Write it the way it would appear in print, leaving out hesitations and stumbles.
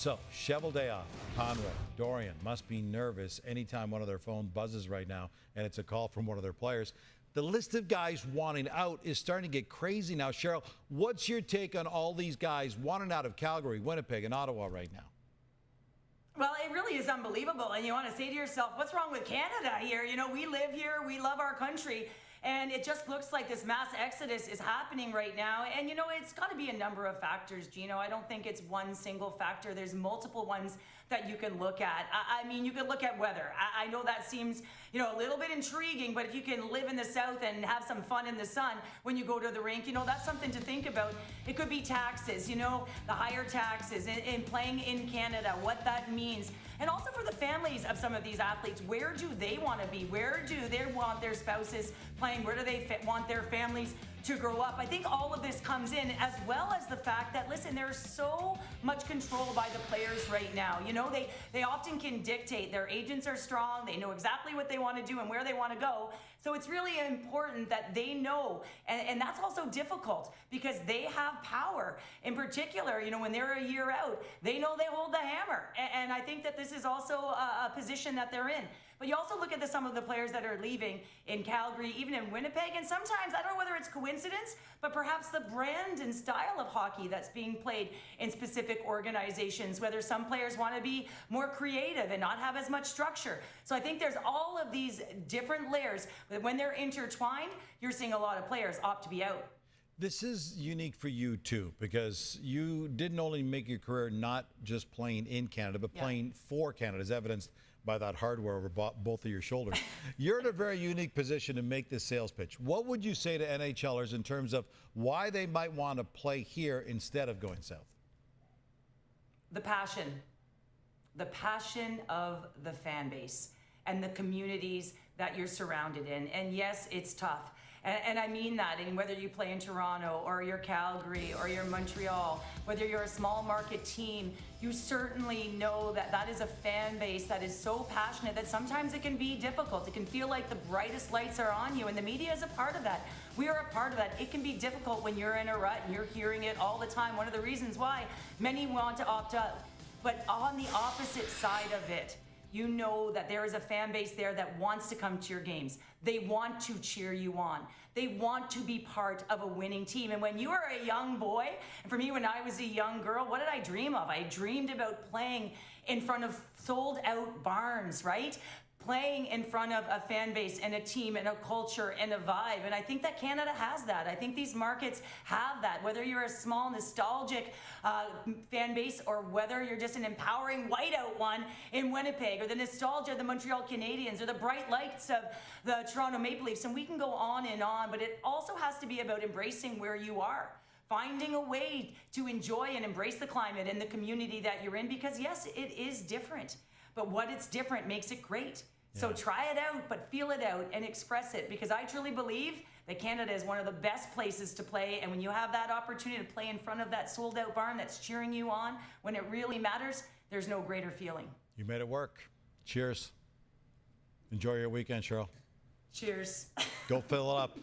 So, Cheveldayoff, Conway, Dorian must be nervous anytime one of their phone buzzes right now and it's a call from one of their players. The list of guys wanting out is starting to get crazy now. Cheryl, what's your take on all these guys wanting out of Calgary, Winnipeg, and Ottawa right now? Well, it really is unbelievable. And you want to say to yourself, what's wrong with Canada here? You know, we live here, we love our country. And it just looks like this mass exodus is happening right now. And, you know, it's got to be a number of factors, Gino. I don't think it's one single factor. There's multiple ones that you can look at. I mean, you could look at weather. I know that seems, you know, a little bit intriguing, but if you can live in the South and have some fun in the sun when you go to the rink, you know, that's something to think about. It could be taxes, you know, the higher taxes and playing in Canada, what that means. And also for the families of some of these athletes, where do they want to be? Where do they want their spouses playing? Where do they want their families to grow up? I think all of this comes in, as well as the fact that, listen, there's so much control by the players right now. You know, they often can dictate. Their agents are strong. They know exactly what they want to do and where they want to go. So it's really important that they know. And that's also difficult because they have power. In particular, you know, when they're a year out, they know they hold the hammer. And I think that this is also a position that they're in. But you also look at some of the players that are leaving in Calgary, even in Winnipeg, and sometimes, I don't know whether it's coincidence, but perhaps the brand and style of hockey that's being played in specific organizations, whether some players want to be more creative and not have as much structure. So I think there's all of these different layers, but when they're intertwined, you're seeing a lot of players opt to be out. This is unique for you, too, because you didn't only make your career not just playing in Canada, but playing for Canada, as evidenced by that hardware over both of your shoulders. You're in a very unique position to make this sales pitch. What would you say to NHLers in terms of why they might want to play here instead of going south? The passion of the fan base and the communities that you're surrounded in. And yes, it's tough. And I mean that. And whether you play in Toronto or you're Calgary or you're Montreal, whether you're a small market team, you certainly know that that is a fan base that is so passionate that sometimes it can be difficult. It can feel like the brightest lights are on you, and the media is a part of that. We are a part of that. It can be difficult when you're in a rut and you're hearing it all the time. One of the reasons why many want to opt out. But on the opposite side of it, you know that there is a fan base there that wants to come to your games. They want to cheer you on. They want to be part of a winning team. And when you are a young boy, and for me, when I was a young girl, what did I dream of? I dreamed about playing in front of sold out barns, right? Playing in front of a fan base and a team and a culture and a vibe. And I think that Canada has that. I think these markets have that. Whether you're a small, nostalgic fan base or whether you're just an empowering whiteout one in Winnipeg, or the nostalgia of the Montreal Canadiens, or the bright lights of the Toronto Maple Leafs. And we can go on, but it also has to be about embracing where you are. Finding a way to enjoy and embrace the climate and the community that you're in, because yes, it is different. But what it's different makes it great. So try it out, but feel it out and express it, because I truly believe that Canada is one of the best places to play. And when you have that opportunity to play in front of that sold out barn that's cheering you on when it really matters, there's no greater feeling. You made it work. Cheers. Enjoy your weekend, Cheryl. Cheers. Go fill it up.